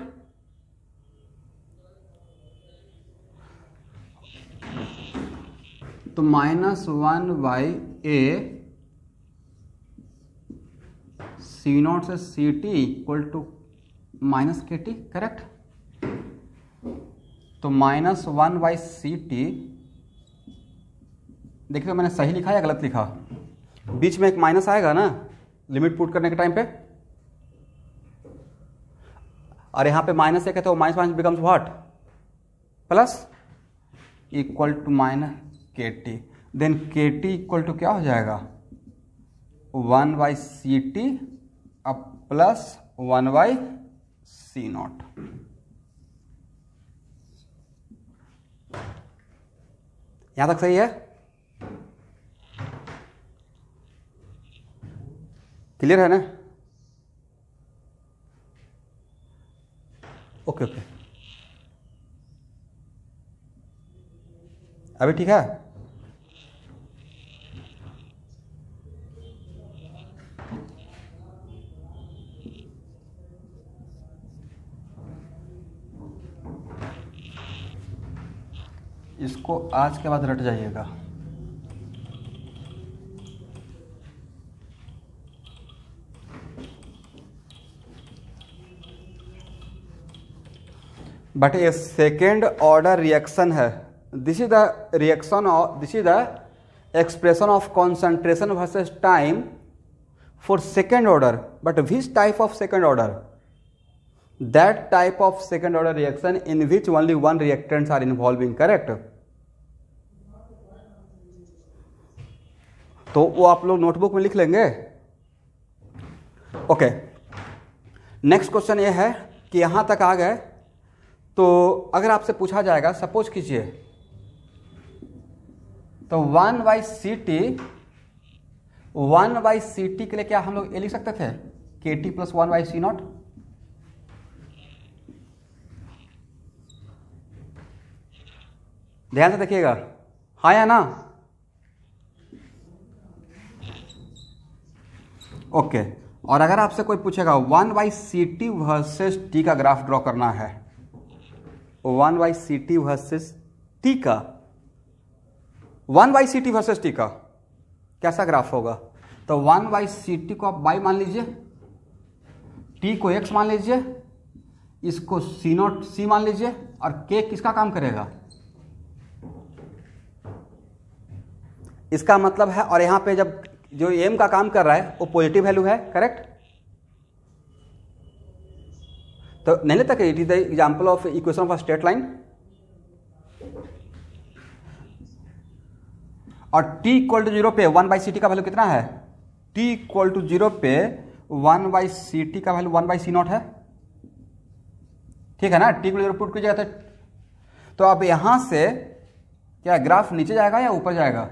तो -1/a सी नॉट से C T equal to -kt, correct? तो -1/ct, देखिए तो मैंने सही लिखा या गलत लिखा? बीच में एक माइनस आएगा ना लिमिट पुट करने के टाइम पे, और यहाँ पे माइनस एक है तो minus minus becomes what? Plus, equal to -kt, then kt equal to क्या हो जाएगा? 1/ct अब प्लस 1/c0। यहां तक सही है? क्लियर है ना? ओके ओके, अभी ठीक है? इसको आज के बाद रट जाइएगा। बट ये सेकेंड ऑर्डर रिएक्शन है। This is the reaction of, this is the expression of concentration versus time for second order. But which type of second order? That type of second order reaction in which only one reactants are involving, correct? तो वो आप लोग notebook में लिख लेंगे। Okay, next question ये है कि यहां तक आ गए तो अगर आपसे पूछा जाएगा, सपोज कीजिए तो 1/ct, 1/ct के लिए क्या हम लोग ये लिख सकते थे? kt plus 1/c0। ध्यान से देखिएगा, हाँ या ना? ओके, और अगर आपसे कोई पूछेगा 1/ct वर्सेस t का ग्राफ ड्रॉ करना है, 1/ct वर्सेस t का, 1/ct वर्सेस t का कैसा ग्राफ होगा? तो 1/ct को आप y मान लीजिए, t को x मान लीजिए, इसको c0 c मान लीजिए, और k किसका काम करेगा? इसका मतलब है, और यहां पे जब जो m का काम कर रहा है वो पॉजिटिव वैल्यू है, करेक्ट? तो नहीं लेता कि it is the example of equation of straight line. और t इक्वल टू 0 पे 1/ct का वैल्यू कितना है? t इक्वल टू 0 पे 1/ct का वैल्यू 1/c0 है, ठीक है ना? t इक्वल 0 पुट कीजिएगा तो अब यहां से क्या ग्राफ नीचे जाएगा या ऊपर जाएगा?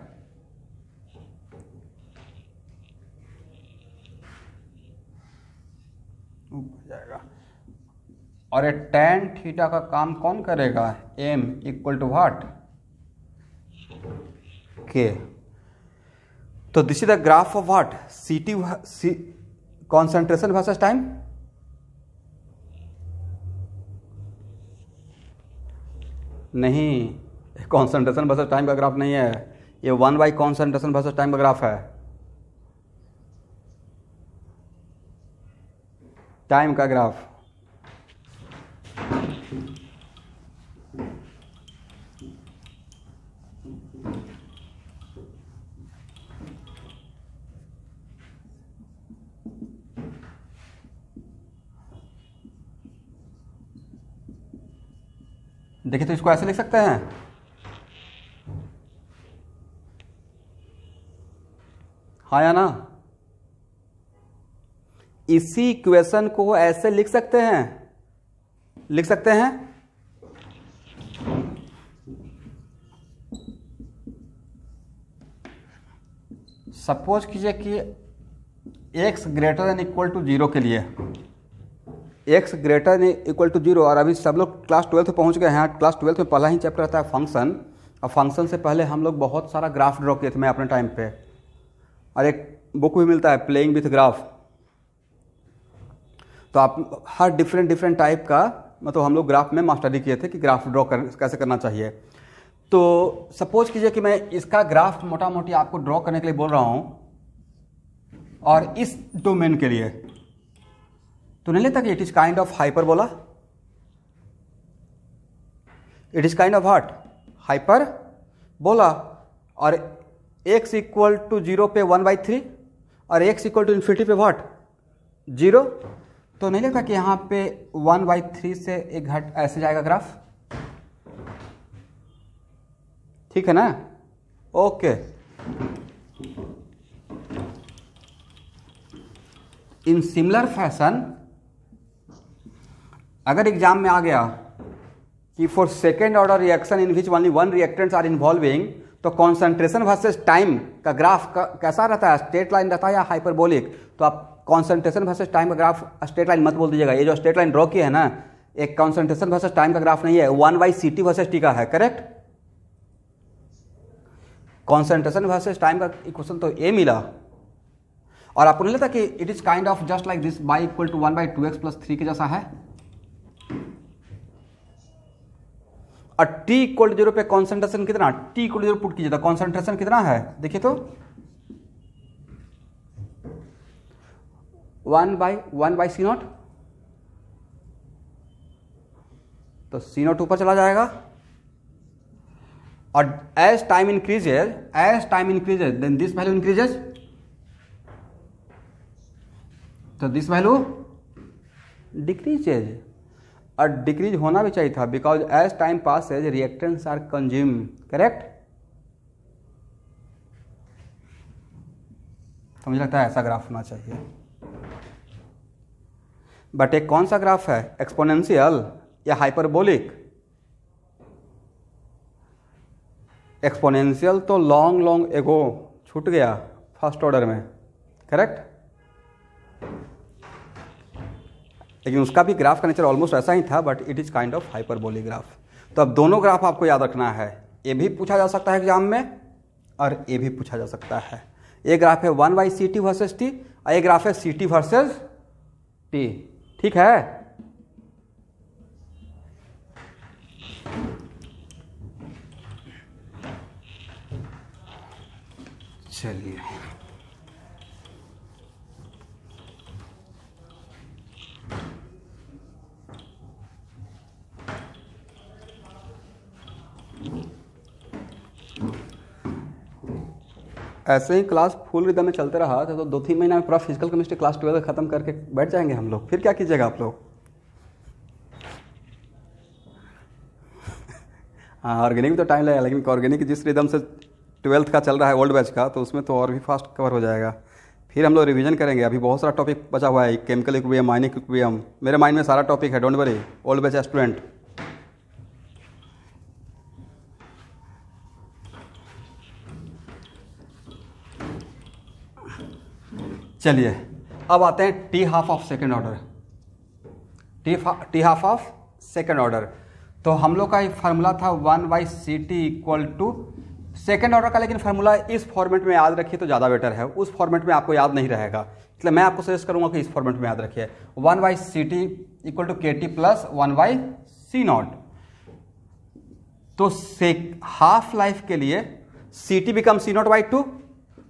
ऊपर जाएगा। और ये tan थीटा का काम कौन करेगा? m equal to what? k। तो this is the graph of what? ct concentration versus time. नहीं, कॉन्सेंट्रेशन वर्सेस टाइम का ग्राफ नहीं है, ये 1/, कॉन्सेंट्रेशन वर्सेस टाइम का ग्राफ है, टाइम का ग्राफ। देखिए तो इसको ऐसे लिख सकते हैं, हाँ या ना? इसी इक्वेशन को ऐसे लिख सकते हैं, लिख सकते हैं। सपोज कीजिए कि x greater than equal to 0 के लिए, x greater than equal to 0, और अभी सब लोग क्लास 12 में पहुंच गए हैं। क्लास 12 में पहला ही चैप्टर आता है फंक्शन, और फंक्शन से पहले हम लोग बहुत सारा ग्राफ ड्रॉ किए थे मैं अपने टाइम पे, और एक बुक भी मिलता है प्लेइंग विथ ग्राफ। तो आप हर डिफरेंट टाइप का मतलब हम लोग ग्राफ में मास्टरी किए थे कि ग्राफ ड्रॉ कैसे करना चाहिए। तो सपोज कीजिए कि मैं इसका ग्राफ मोटा मोटी आपको ड्रॉ करने के लिए बोल रहा हूं, और इस डोमेन के लिए तो नहीं लेता कि it is kind of hyperbola, it is kind of what, hyperbola. और x इक्वल टू 0 पे 1/3 और x इक्वल टू इन्फिनिटी पे व्हाट, 0। तो नहीं लगता कि यहाँ पे 1/3 से एक घट ऐसे जाएगा ग्राफ, ठीक है ना? ओके। इन सिमिलर फैशन अगर एग्जाम में आ गया कि for second order reaction in which only one reactants are involving, तो कॉन्सेंट्रेशन वर्सेस टाइम का ग्राफ कैसा रहता है, स्ट्रेट लाइन रहता है या हाइपरबोलिक? तो आप कॉन्सेंट्रेशन वर्सेस टाइम का ग्राफ स्ट्रेट लाइन मत बोल दीजिएगा। ये जो स्ट्रेट लाइन ड्रॉ किया है ना, एक कॉन्सेंट्रेशन वर्सेस टाइम का ग्राफ नहीं है, 1/CT वर्सेस टी का है, करेक्ट? कॉन्सेंट्रेशन वर्सेस टाइम का इक्वेशन तो ए मिला, और आपको नहीं लगता कि it is kind of just like this, y equal to 1/2x + 3 के जैसा है? और t इक्वल टू 0 पे कॉन्सेंट्रेशन कितना, t इक्वल टू 0 पुट कीजिए तो कॉन्सेंट्रेशन कितना है, देखिए तो 1/C0, तो C0 ऊपर चला जाएगा, और as time increases then this value increases, तो दिस वैल्यू डिक्रीजेज, और डिक्रीज होना भी चाहिए था because as time passes reactants are consume, correct? तो मुझे लगता है ऐसा ग्राफ होना चाहिए। बट एक कौन सा ग्राफ है, एक्सपोनेंशियल या हाइपरबोलिक? एक्सपोनेंशियल तो लॉन्ग एगो छूट गया फर्स्ट ऑर्डर में, करेक्ट? लेकिन उसका भी ग्राफ का नेचर ऑलमोस्ट ऐसा ही था, but it is kind of hyperbolic graph. तो अब दोनों ग्राफ आपको याद रखना है, ये भी पूछा जा सकता है एग्जाम में और ये भी पूछा जा सकता है। ये ग्राफ है 1/CT वर्सेस टी, और ये ग्राफ है CT वर्सेस टी, ठीक है? चलिए ऐसे ही क्लास फुल रिदम में चलते रहा तो 2-3 महीना में पूरा फिजिकल केमिस्ट्री क्लास 12 खत्म करके बैठ जाएंगे हम लोग। फिर क्या कीजिएगा आप लोग? हाँ, ऑर्गेनिक भी तो टाइम लगेगा, लेकिन ऑर्गेनिक जिस रिदम से 12th का चल रहा है ओल्ड बैच का, तो उसमें तो और भी फास्ट कवर हो जाएगा। फिर हम लोग रिवीजन करेंगे, अभी बहुत सारा टॉपिक बचा हुआ है, केमिकल इक्विलिब्रियम, आयनिक इक्विलिब्रियम, मेरे माइंड में सारा टॉपिक है, don't worry old batch student. चलिए अब आते हैं T half of second order. T half of second order, तो हम लोग का फार्मूला था 1/CT equal to second order का, लेकिन फार्मूला इस फॉर्मेट में याद रखिए तो ज़्यादा बेटर है, उस फॉर्मेट में आपको याद नहीं रहेगा, इसलिए मैं आपको सजेस्ट करूंगा कि इस फॉर्मेट में याद रखिए 1/CT equal to KT plus 1/C0। तो हाफ लाइफ के लिए CT बिकम C0/2,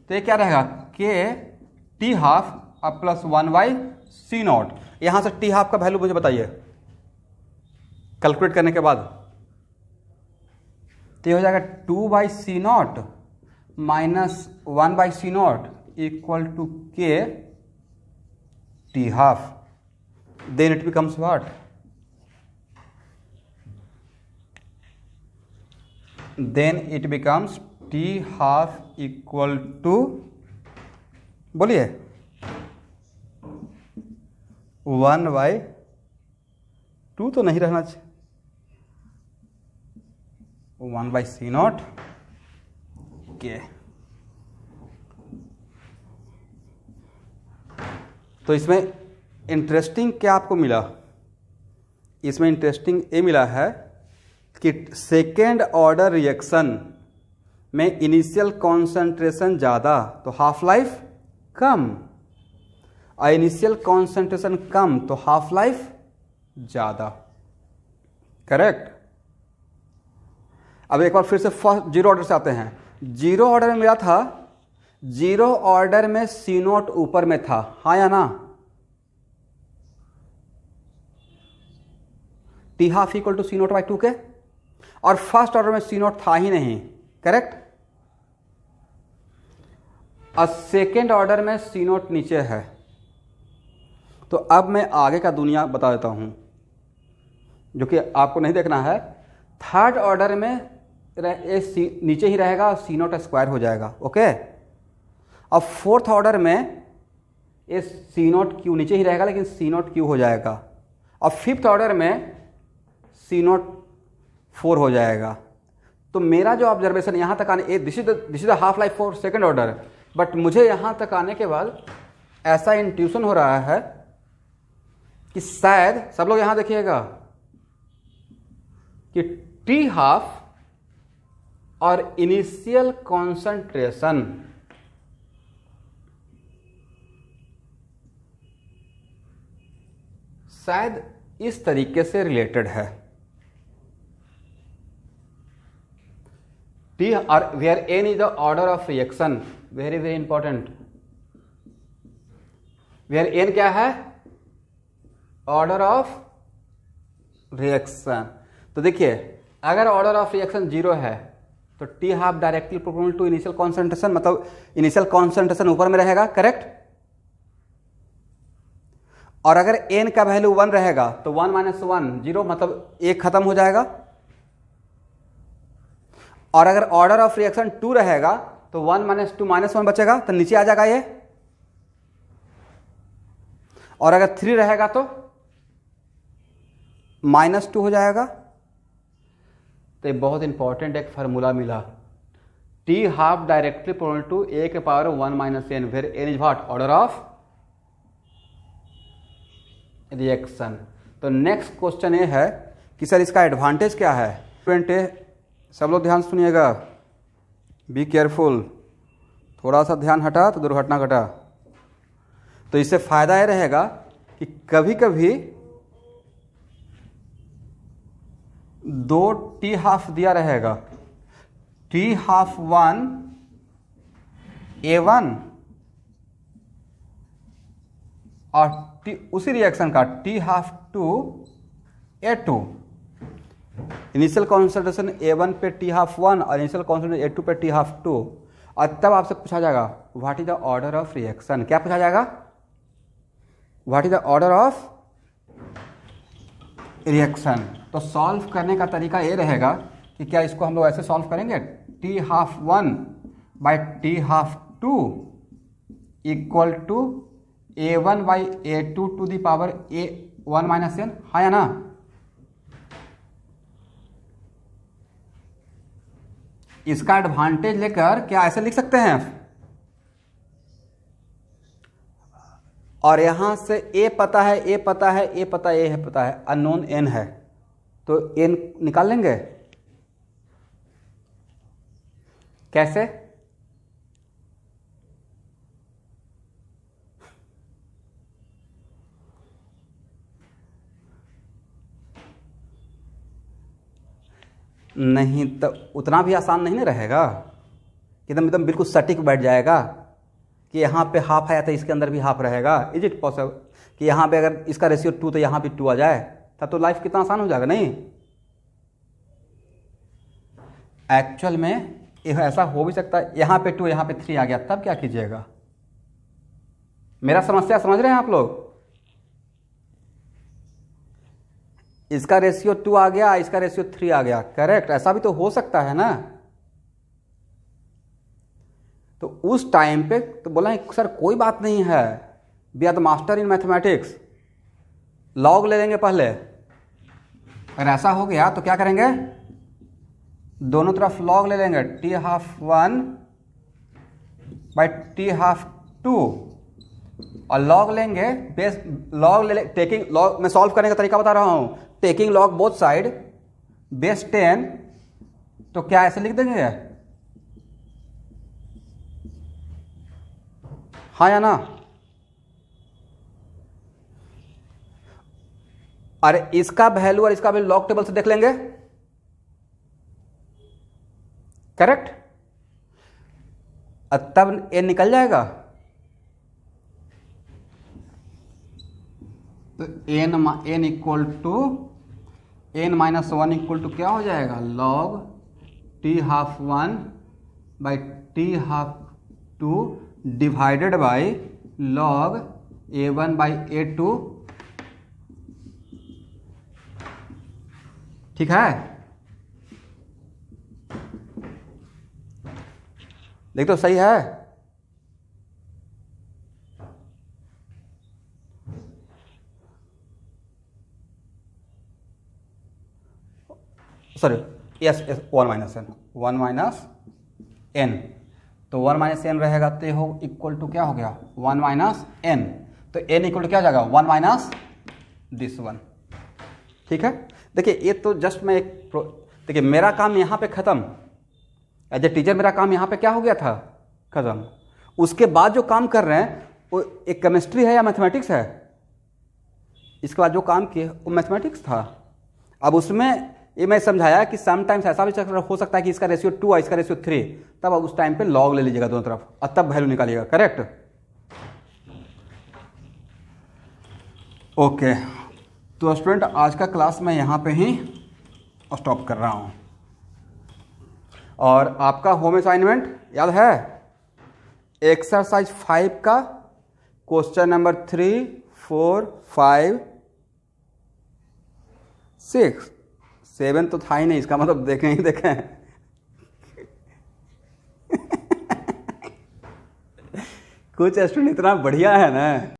तो ये क्या रहेगा, KT हाफ अब प्लस 1/C0। यहां से T हाफ का वैल्यू मुझे बताइए कैलकुलेट करने के बाद, तो ये हो जाएगा 2/C0 minus 1/C0 equal to KT half, then it becomes what, then it becomes T half equal to, बोलिए 1/2 तो नहीं रहना चाहिए, 1/C0 के तो इसमें इंटरेस्टिंग क्या आपको मिला, इसमें इंटरेस्टिंग ये मिला है कि सेकेंड ऑर्डर रिएक्शन में इनिशियल कॉन्सेंट्रेशन ज़्यादा तो हाफ लाइफ कम, और इनिशियल कॉन्सेंट्रेशन कम तो हाफ लाइफ ज़्यादा। करेक्ट। अब एक बार फिर से फर्स्ट जीरो ऑर्डर से आते हैं। जीरो ऑर्डर में मिला था, जीरो ऑर्डर में सी नोट ऊपर में था, हाँ या ना? T half equal to C naught by 2 के, और फर्स्ट ऑर्डर में सी नोट था ही नहीं। करेक्ट। और सेकेंड ऑर्डर में सी नोट नीचे है। तो अब मैं आगे का दुनिया बता देता हूं जो कि आपको नहीं देखना है। थर्ड ऑर्डर में नीचे ही रहेगा और सी नोट स्क्वायर हो जाएगा। ओके। अब फोर्थ ऑर्डर में ये सी नोट क्यू नीचे ही रहेगा लेकिन सी नोट क्यू हो जाएगा। और फिफ्थ ऑर्डर में सी नोट 4 हो जाएगा। तो मेरा जो ऑब्जर्वेशन यहाँ तक आने, this is the half life for second order, but मुझे यहाँ तक आने के बाद ऐसा इंट्यूशन हो रहा है कि शायद, सब लोग यहाँ देखिएगा, कि टी हाफ और इनिशियल कॉन्सेंट्रेशन शायद इस तरीके से रिलेटेड है। टी और where N is the order of reaction, very very important. Where N क्या है? Order of reaction. तो देखिए, अगर ऑर्डर ऑफ रिएक्शन 0 है तो T half directly proportional to initial concentration, मतलब इनिशियल कॉन्सेंट्रेशन ऊपर में रहेगा। करेक्ट। और अगर एन का वैल्यू 1 रहेगा तो 1 - 1 0, मतलब 1 खत्म हो जाएगा। और अगर ऑर्डर ऑफ रिएक्शन 2 रहेगा तो 1 - 2 -1 बचेगा, तो नीचे आ जाएगा ये। और अगर 3 रहेगा तो -2 हो जाएगा। तो ये बहुत इंपॉर्टेंट एक फार्मूला मिला, T half directly proportional to A के power 1 - n, where N is what? Order of reaction. तो नेक्स्ट क्वेश्चन ये है कि सर इसका एडवांटेज क्या है? सब लोग ध्यान सुनिएगा, बी केयरफुल। थोड़ा सा ध्यान हटा तो दुर्घटना घटा। तो इससे फायदा यह रहेगा कि कभी कभी 2 टी हाफ दिया रहेगा, टी हाफ 1 A1 और उसी रिएक्शन का T half 2 A2। Initial concentration A1 पे टी हाफ 1 और इनिशियल कॉन्सेंट्रेशन A2 पे टी हाफ 2। और तब आपसे पूछा जाएगा what is the order of reaction. क्या पूछा जाएगा? What is the order of reaction. तो सॉल्व करने का तरीका ये रहेगा कि क्या इसको हम लोग ऐसे सॉल्व करेंगे, T half 1 by T half 2 equal to A1 by A2 to the power A1 - n, हाँ या ना? इसका एडवांटेज लेकर क्या ऐसे लिख सकते हैं? और यहां से ए पता है, ए पता है, ए पता, ए है पता है, अननोन एन है, तो एन निकाल लेंगे। कैसे? नहीं तो उतना भी आसान नहीं ना रहेगा, एकदम एकदम बिल्कुल सटीक बैठ जाएगा कि यहाँ पे हाफ आया तो इसके अंदर भी हाफ रहेगा। इज इट पॉसिबल कि यहाँ पे अगर इसका रेशियो 2 तो यहाँ भी 2 आ जाए? तब तो लाइफ कितना आसान हो जाएगा। नहीं, एक्चुअल में ऐसा हो भी सकता है, यहाँ पे 2 यहाँ पे 3 आ गया, तब क्या कीजिएगा? मेरा समस्या समझ रहे हैं आप लोग? इसका रेशियो 2 आ गया, इसका रेशियो 3 आ गया। करेक्ट, ऐसा भी तो हो सकता है ना। तो उस टाइम पे तो बोला सर कोई बात नहीं है, we are the master in mathematics, log ले लेंगे पहले। अगर ऐसा हो गया तो क्या करेंगे, दोनों तरफ लॉग ले लेंगे, T half 1 by T half 2 और लॉग लेंगे, बेस लॉग ले टेकिंग लॉग, मैं सॉल्व करने का तरीका बता रहा हूं, taking log both side base 10, तो क्या ऐसे लिख देंगे? हाँ या ना? अरे इसका वैल्यू और इसका वैल्यू लॉग टेबल से देख लेंगे, करेक्ट? तब ए निकल जाएगा। तो N equal to N minus one equal to क्या हो जाएगा? Log T half one by T half two divided by log A one by A two. ठीक है, देख तो सही है। Sorry, yes yes, one minus N, तो वन माइनस एन रहेगा तो हो इक्वल टू क्या हो गया? वन माइनस एन, तो एन इक्वल टू क्या हो जाएगा? One minus this one. ठीक है, देखिए ये तो जस्ट मैं एक देखिए मेरा काम यहाँ पे खत्म, एज ए टीचर मेरा काम यहाँ पे क्या हो गया था? खत्म। उसके बाद जो काम कर रहे हैं वो एक केमिस्ट्री है या मैथमेटिक्स है? इसके बाद जो काम किए वो मैथमेटिक्स था। अब उसमें ये मैं समझाया कि समटाइम्स ऐसा भी हो सकता है कि इसका रेशियो 2 है, इसका रेशियो 3, तब अब उस टाइम पे लॉग ले लीजिएगा दोनों तरफ और तब वैल्यू निकालिएगा, करेक्ट? ओके, तो स्टूडेंट आज का क्लास मैं यहाँ पे ही स्टॉप कर रहा हूँ। और आपका होम असाइनमेंट याद है? एक्सरसाइज 5 का क्वेश्चन नंबर 3, 4, 5, 6, 7 तो था ही नहीं, इसका मतलब देखें ही देखें। कुछ स्टूडेंट इतना बढ़िया है ना।